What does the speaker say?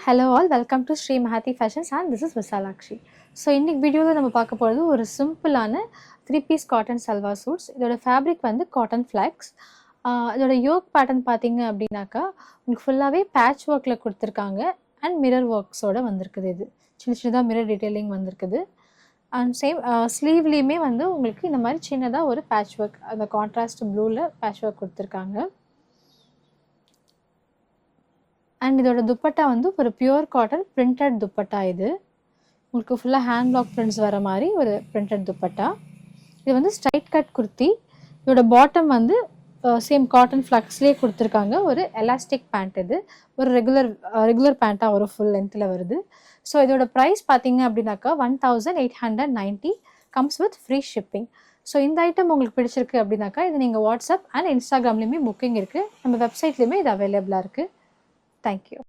Hello all, welcome to Sri Mahathi Fashions and this is Visalakshi. So இன்னைக்கு வீடியோவில் நம்ம பார்க்க போகிறது ஒரு சிம்பிளான 3-piece காட்டன் சல்வார் சூட்ஸ். இதோட ஃபேப்ரிக் வந்து காட்டன் ஃப்ளாக்ஸ். இதோட யோக் பேட்டர்ன் பார்த்தீங்க அப்படின்னாக்கா உங்களுக்கு ஃபுல்லாகவே பேட்ச் ஒர்க்கில் கொடுத்துருக்காங்க அண்ட் மிரர் ஒர்க்ஸோடு வந்திருக்குது. இது சின்ன சின்னதாக மிரர் டீட்டெயிலிங் வந்திருக்குது. அண்ட் சேம் ஸ்லீவ்லேயுமே வந்து உங்களுக்கு இந்த மாதிரி சின்னதாக ஒரு பேட்ச் ஒர்க், அந்த கான்ட்ராஸ்ட் ப்ளூவில் பேட்ச் ஒர்க் கொடுத்துருக்காங்க. அண்ட் இதோட துப்பட்டா வந்து ஒரு பியூர் காட்டன் பிரிண்டட் துப்பட்டா. இது உங்களுக்கு ஃபுல்லாக ஹேண்ட் பிளாக் பிரிண்ட்ஸ் வர மாதிரி ஒரு பிரிண்டட் துப்பட்டா. இது வந்து ஸ்ட்ரைட் கட் குர்த்தி. இதோட பாட்டம் வந்து சேம் காட்டன் ஃப்ளக்ஸ்லேயே கொடுத்துருக்காங்க. ஒரு எலாஸ்டிக் பேண்ட். இது ஒரு ரெகுலர் பேண்ட்டாக ஒரு ஃபுல் லென்த்தில் வருது. ஸோ இதோட ப்ரைஸ் பார்த்தீங்க அப்படின்னாக்கா 1890 comes with free shipping. So இந்த ஐட்டம் உங்களுக்கு பிடிச்சிருக்கு அப்படின்னாக்கா இது நீங்கள் வாட்ஸ்அப் அண்ட் இன்ஸ்டாகிராம்லேயுமே புக்கிங் இருக்குது. நம்ம வெப்சைட்லேயுமே இது அவைலபிளாக இருக்குது. Thank you.